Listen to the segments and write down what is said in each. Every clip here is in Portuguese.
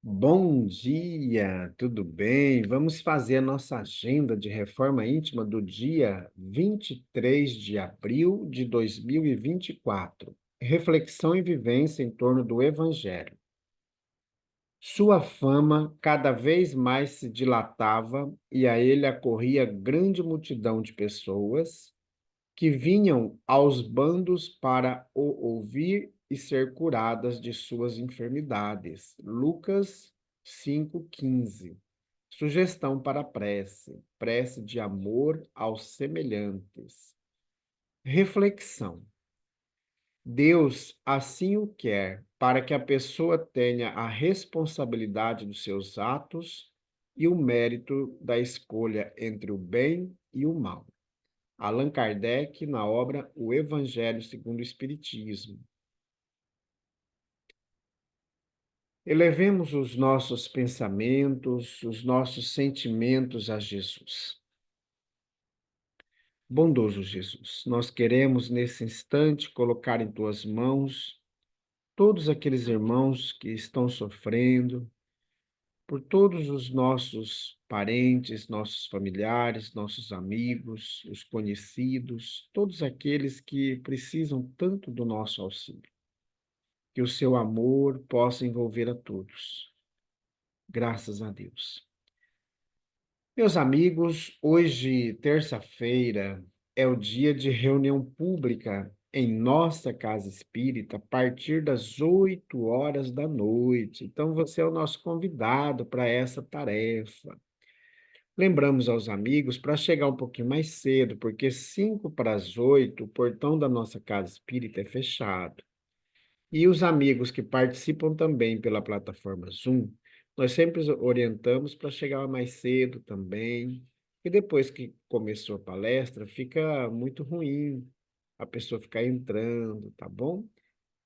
Bom dia, tudo bem? Vamos fazer a nossa agenda de reforma íntima do dia 23 de abril de 2024. Reflexão e vivência em torno do Evangelho. Sua fama cada vez mais se dilatava e a ele acorria grande multidão de pessoas que vinham aos bandos para o ouvir e ser curadas de suas enfermidades. Lucas 5,15. Sugestão para a prece: prece de amor aos semelhantes. Reflexão: Deus assim o quer, para que a pessoa tenha a responsabilidade dos seus atos e o mérito da escolha entre o bem e o mal. Allan Kardec, na obra O Evangelho segundo o Espiritismo. Elevemos os nossos pensamentos, os nossos sentimentos a Jesus. Bondoso Jesus, nós queremos nesse instante colocar em tuas mãos todos aqueles irmãos que estão sofrendo, por todos os nossos parentes, nossos familiares, nossos amigos, os conhecidos, todos aqueles que precisam tanto do nosso auxílio. Que o seu amor possa envolver a todos. Graças a Deus. Meus amigos, hoje, terça-feira, é o dia de reunião pública em nossa casa espírita, a partir das 8 horas da noite. Então, você é o nosso convidado para essa tarefa. Lembramos aos amigos para chegar um pouquinho mais cedo, porque 7:55, o portão da nossa casa espírita é fechado. E os amigos que participam também pela plataforma Zoom, nós sempre os orientamos para chegar mais cedo também. E depois que começou a palestra, fica muito ruim a pessoa ficar entrando, tá bom?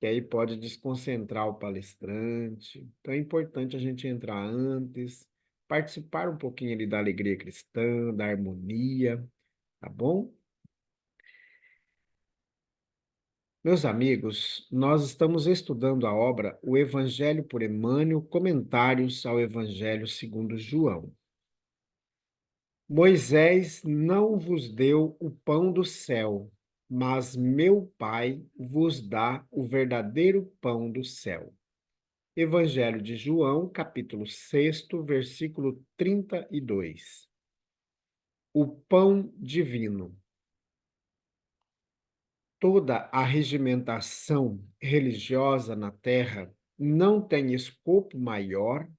Que aí pode desconcentrar o palestrante. Então é importante a gente entrar antes, participar um pouquinho ali da alegria cristã, da harmonia, tá bom? Meus amigos, nós estamos estudando a obra O Evangelho por Emmanuel, Comentários ao Evangelho segundo João. Moisés não vos deu o pão do céu, mas meu Pai vos dá o verdadeiro pão do céu. Evangelho de João, capítulo 6, versículo 32. O pão divino. Toda a regimentação religiosa na Terra não tem escopo maior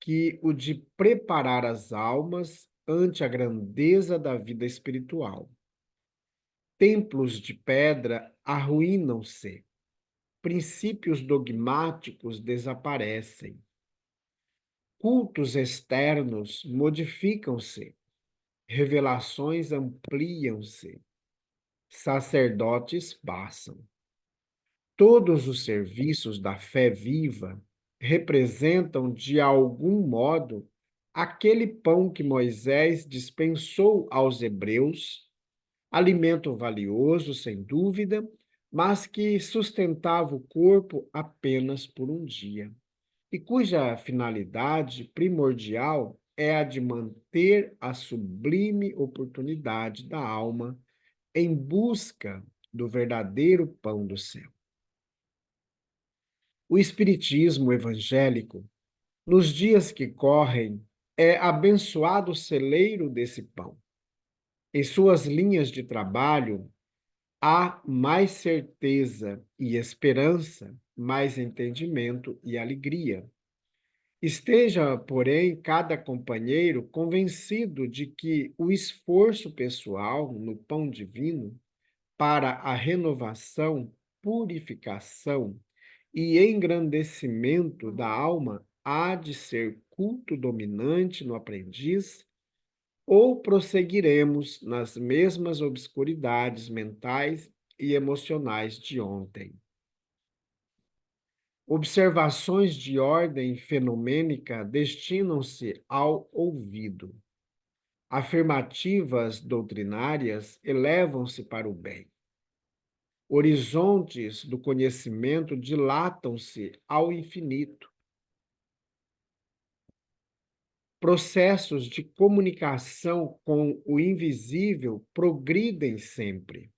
que o de preparar as almas ante a grandeza da vida espiritual. Templos de pedra arruinam-se, princípios dogmáticos desaparecem, cultos externos modificam-se, revelações ampliam-se, sacerdotes passam. Todos os serviços da fé viva representam, de algum modo, aquele pão que Moisés dispensou aos hebreus, alimento valioso, sem dúvida, mas que sustentava o corpo apenas por um dia, e cuja finalidade primordial é a de manter a sublime oportunidade da alma em busca do verdadeiro pão do céu. O Espiritismo evangélico, nos dias que correm, é abençoado celeiro desse pão. Em suas linhas de trabalho, há mais certeza e esperança, mais entendimento e alegria. Esteja, porém, cada companheiro convencido de que o esforço pessoal no pão divino para a renovação, purificação e engrandecimento da alma há de ser culto dominante no aprendiz, ou prosseguiremos nas mesmas obscuridades mentais e emocionais de ontem. Observações de ordem fenomênica destinam-se ao ouvido. Afirmativas doutrinárias elevam-se para o bem. Horizontes do conhecimento dilatam-se ao infinito. processos de comunicação com o invisível progridem sempre.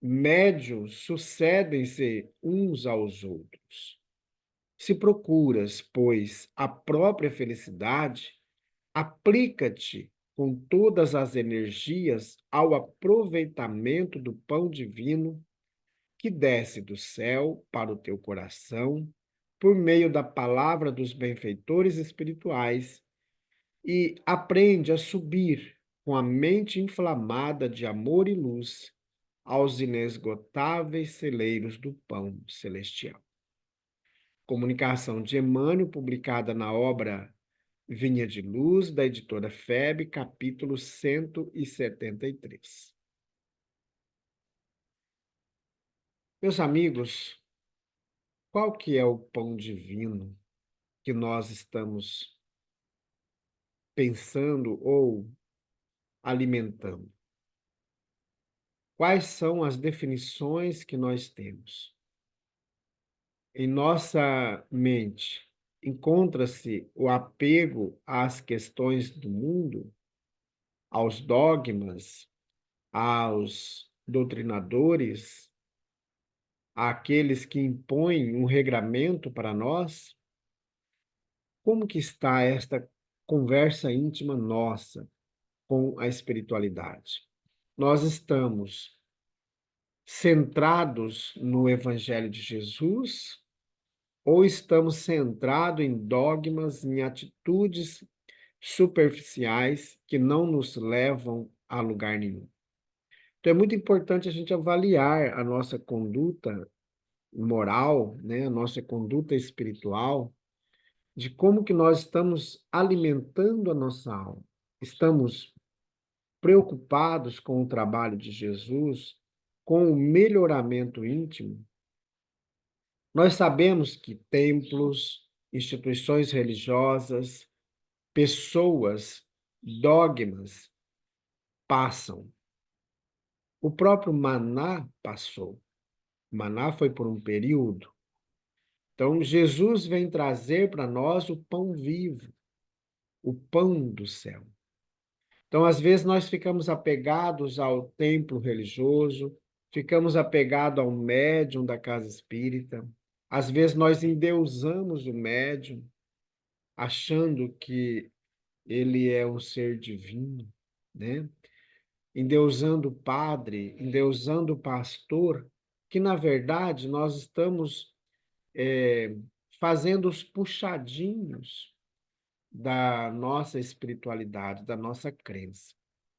Médiuns sucedem-se uns aos outros. Se procuras, pois, a própria felicidade, aplica-te com todas as energias ao aproveitamento do pão divino que desce do céu para o teu coração, por meio da palavra dos benfeitores espirituais, e aprende a subir com a mente inflamada de amor e luz aos inesgotáveis celeiros do pão celestial. Comunicação de Emmanuel, publicada na obra Vinha de Luz, da editora FEB, capítulo 173. Meus amigos, qual que é o pão divino que nós estamos pensando ou alimentando? Quais são as definições que nós temos? Em nossa mente, encontra-se o apego às questões do mundo, aos dogmas, aos doutrinadores, àqueles que impõem um regramento para nós? Como que está esta conversa íntima nossa com a espiritualidade? Nós estamos centrados no Evangelho de Jesus ou estamos centrados em dogmas, em atitudes superficiais que não nos levam a lugar nenhum? Então é muito importante a gente avaliar a nossa conduta moral, né, a nossa conduta espiritual, de como que nós estamos alimentando a nossa alma. Estamos preocupados com o trabalho de Jesus, com o melhoramento íntimo? Nós sabemos que templos, instituições religiosas, pessoas, dogmas passam. O próprio maná passou. O maná foi por um período. Então, Jesus vem trazer para nós o pão vivo, o pão do céu. Então, às vezes, nós ficamos apegados ao templo religioso, ficamos apegados ao médium da casa espírita. Às vezes, nós endeusamos o médium, achando que ele é um ser divino, né? Endeusando o padre, endeusando o pastor, que, na verdade, nós estamos fazendo os puxadinhos da nossa espiritualidade, da nossa crença.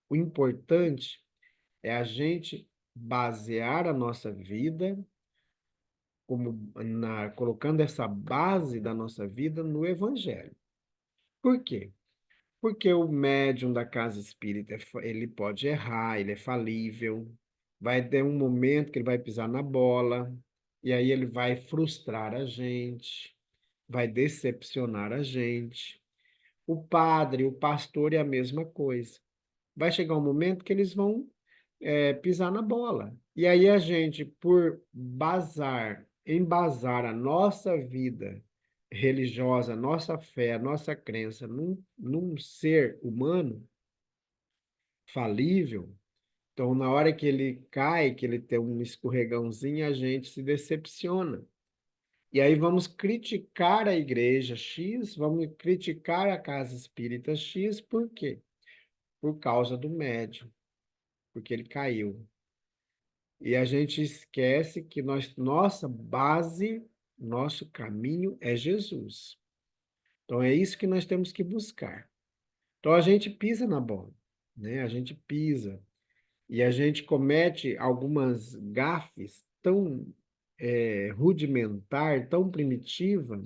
O importante é a gente basear a nossa vida, colocando essa base da nossa vida no Evangelho. Por quê? Porque o médium da casa espírita, ele pode errar, ele é falível, vai ter um momento que ele vai pisar na bola, e aí ele vai frustrar a gente, vai decepcionar a gente. O padre, o pastor é a mesma coisa. Vai chegar um momento que eles vão pisar na bola. E aí a gente, por embasar a nossa vida religiosa, a nossa fé, a nossa crença num ser humano falível, então na hora que ele cai, que ele tem um escorregãozinho, a gente se decepciona. E aí vamos criticar a igreja X, vamos criticar a casa espírita X, por quê? Por causa do médium, porque ele caiu. E a gente esquece que nossa base, nosso caminho é Jesus. Então é isso que nós temos que buscar. Então a gente pisa na bola, né? A gente pisa e a gente comete algumas gafes tão rudimentar, tão primitiva,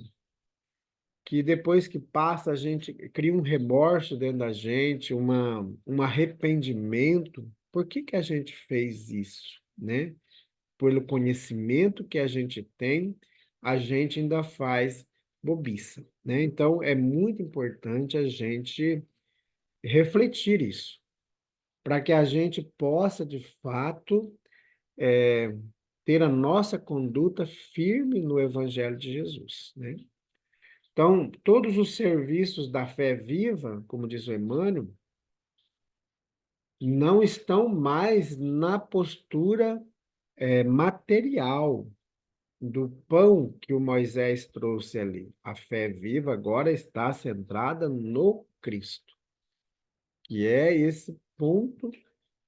que depois que passa a gente cria um remorso dentro da gente, um arrependimento. Por que que a gente fez isso, né? Pelo conhecimento que a gente tem, a gente ainda faz bobiça, né? Então, é muito importante a gente refletir isso, para que a gente possa, de fato, ter a nossa conduta firme no Evangelho de Jesus, né? Então, todos os serviços da fé viva, como diz o Emmanuel, não estão mais na postura material do pão que o Moisés trouxe ali. A fé viva agora está centrada no Cristo, que é esse ponto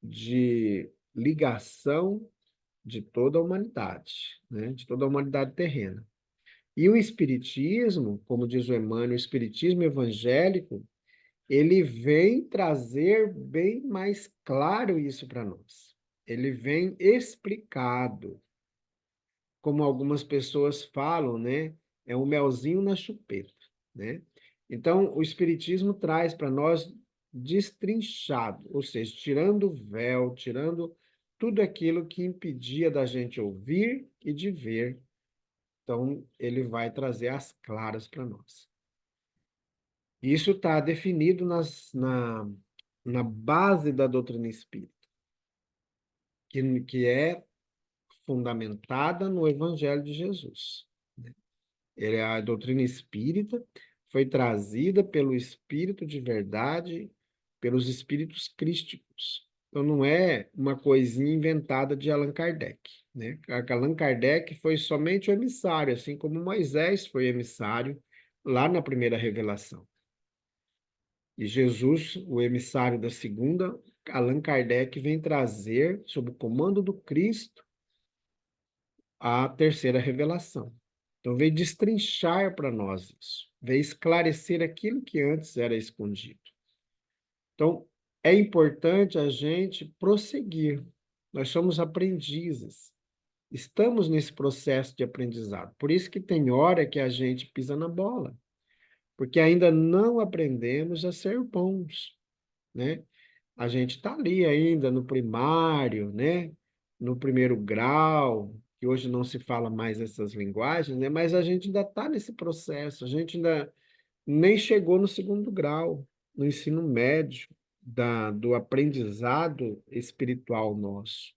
de ligação de toda a humanidade, né? De toda a humanidade terrena. E o Espiritismo, como diz o Emmanuel, o Espiritismo evangélico, ele vem trazer bem mais claro isso para nós. Ele vem explicado, como algumas pessoas falam, né? É um melzinho na chupeta, né? Então, o Espiritismo traz para nós destrinchado, ou seja, tirando o véu, tirando tudo aquilo que impedia da gente ouvir e de ver. Então, ele vai trazer as claras para nós. Isso está definido na base da doutrina espírita, que é fundamentada no Evangelho de Jesus. A doutrina espírita foi trazida pelo Espírito de verdade, pelos Espíritos crísticos. Então, não é uma coisinha inventada de Allan Kardec, né? Allan Kardec foi somente o emissário, assim como Moisés foi emissário lá na primeira revelação. E Jesus, o emissário da segunda, Allan Kardec vem trazer, sob o comando do Cristo, a terceira revelação. Então, veio destrinchar para nós isso, veio esclarecer aquilo que antes era escondido. Então, é importante a gente prosseguir. Nós somos aprendizes, estamos nesse processo de aprendizado. Por isso que tem hora que a gente pisa na bola, porque ainda não aprendemos a ser bons, né? A gente está ali ainda no primário, né? No primeiro grau, que hoje não se fala mais essas linguagens, né? Mas a gente ainda está nesse processo, a gente ainda nem chegou no segundo grau, no ensino médio, do aprendizado espiritual nosso.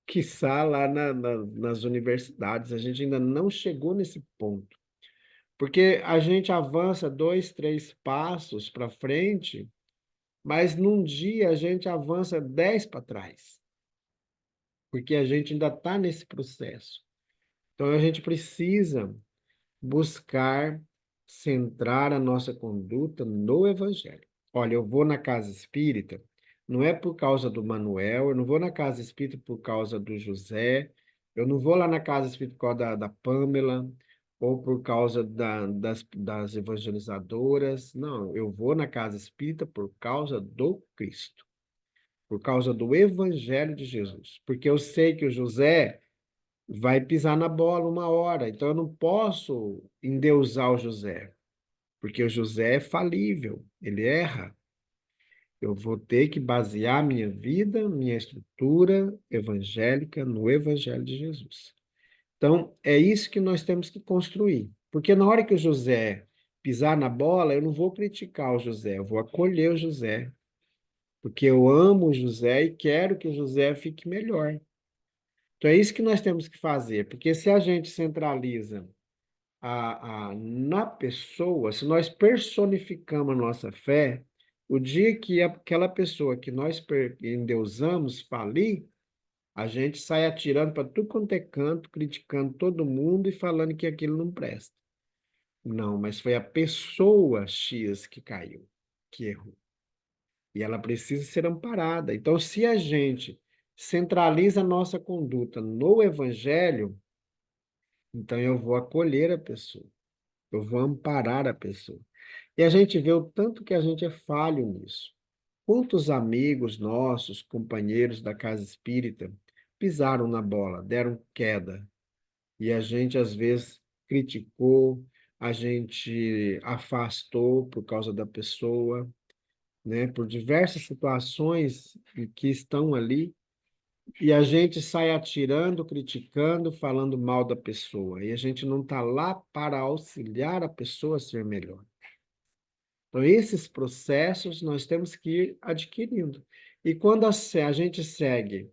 Quiçá lá nas universidades, a gente ainda não chegou nesse ponto. Porque a gente avança 2, 3 passos para frente, mas num dia a gente avança 10 para trás, porque a gente ainda está nesse processo. Então a gente precisa buscar centrar a nossa conduta no Evangelho. Olha, eu vou na casa espírita, não é por causa do Manuel, eu não vou na casa espírita por causa do José, eu não vou lá na casa espírita por causa da Pâmela, ou por causa das evangelizadoras. Não, eu vou na casa espírita por causa do Cristo, por causa do Evangelho de Jesus. Porque eu sei que o José vai pisar na bola uma hora, então eu não posso endeusar o José, porque o José é falível, ele erra. Eu vou ter que basear minha vida, minha estrutura evangélica no Evangelho de Jesus. Então, é isso que nós temos que construir. Porque na hora que o José pisar na bola, eu não vou criticar o José, eu vou acolher o José, porque eu amo o José e quero que o José fique melhor. Então, é isso que nós temos que fazer, porque se a gente centraliza na pessoa, se nós personificamos a nossa fé, o dia que aquela pessoa que nós endeusamos falir, a gente sai atirando para tudo quanto é canto, criticando todo mundo e falando que aquilo não presta. Não, mas foi a pessoa X que caiu, que errou. E ela precisa ser amparada. Então, se a gente centraliza a nossa conduta no Evangelho, então eu vou acolher a pessoa, eu vou amparar a pessoa. E a gente vê o tanto que a gente é falho nisso. Quantos amigos nossos, companheiros da casa espírita, pisaram na bola, deram queda, e a gente às vezes criticou, a gente afastou por causa da pessoa, né? Por diversas situações que estão ali, e a gente sai atirando, criticando, falando mal da pessoa, e a gente não está lá para auxiliar a pessoa a ser melhor. Então, esses processos nós temos que ir adquirindo. E quando a gente segue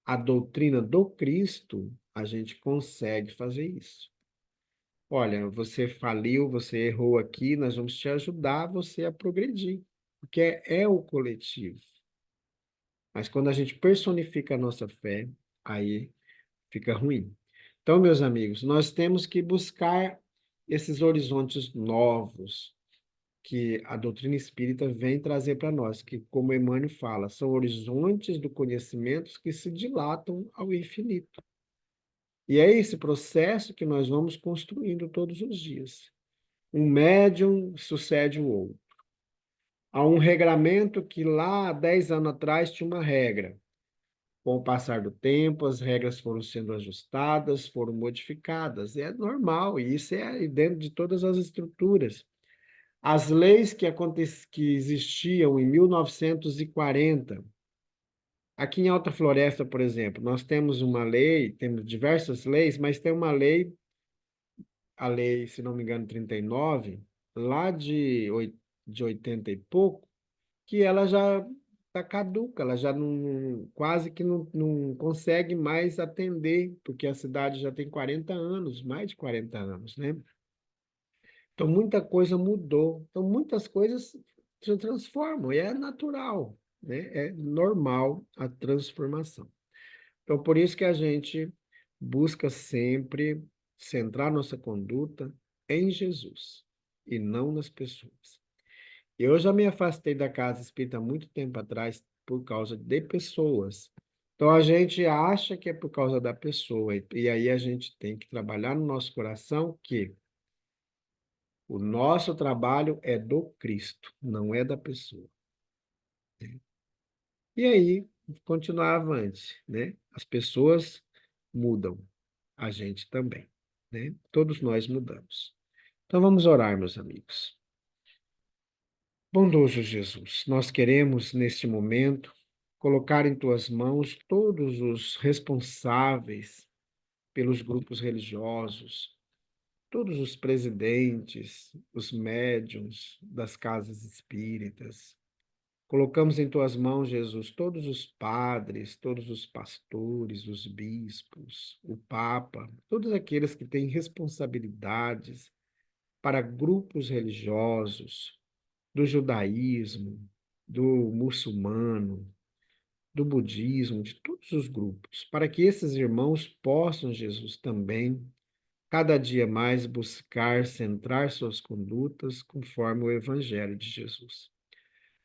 a doutrina do Cristo, a gente consegue fazer isso. Olha, você faliu, você errou aqui, nós vamos te ajudar você a progredir, porque é o coletivo. Mas quando a gente personifica a nossa fé, aí fica ruim. Então, meus amigos, nós temos que buscar esses horizontes novos que a doutrina espírita vem trazer para nós, que, como Emmanuel fala, são horizontes do conhecimento que se dilatam ao infinito. E é esse processo que nós vamos construindo todos os dias. Um médium sucede o outro. Há um regramento que lá há 10 anos atrás tinha uma regra. Com o passar do tempo, as regras foram sendo ajustadas, foram modificadas. É normal, e isso é dentro de todas as estruturas. As leis que existiam em 1940, aqui em Alta Floresta, por exemplo, nós temos uma lei, temos diversas leis, mas tem uma lei, a lei, se não me engano, 39, lá de 80 e pouco, que ela já está caduca, ela já não, quase que não consegue mais atender, porque a cidade já tem 40 anos, mais de 40 anos, né? Então, muita coisa mudou. Então, muitas coisas se transformam, e é natural, né? É normal a transformação. Então, por isso que a gente busca sempre centrar nossa conduta em Jesus e não nas pessoas. Eu já me afastei da casa espírita há muito tempo atrás por causa de pessoas. Então a gente acha que é por causa da pessoa, e aí a gente tem que trabalhar no nosso coração que o nosso trabalho é do Cristo, não é da pessoa. E aí continuar avante, né? As pessoas mudam, a gente também, né? Todos nós mudamos. Então vamos orar, meus amigos. Bondoso Jesus, nós queremos, neste momento, colocar em tuas mãos todos os responsáveis pelos grupos religiosos, todos os presidentes, os médiuns das casas espíritas. Colocamos em tuas mãos, Jesus, todos os padres, todos os pastores, os bispos, o Papa, todos aqueles que têm responsabilidades para grupos religiosos, do judaísmo, do muçulmano, do budismo, de todos os grupos, para que esses irmãos possam, Jesus, também, cada dia mais buscar centrar suas condutas conforme o Evangelho de Jesus.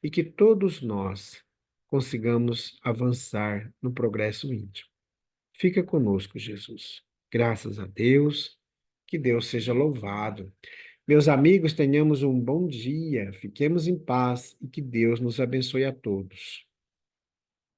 E que todos nós consigamos avançar no progresso íntimo. Fica conosco, Jesus. Graças a Deus, que Deus seja louvado. Meus amigos, tenhamos um bom dia, fiquemos em paz e que Deus nos abençoe a todos.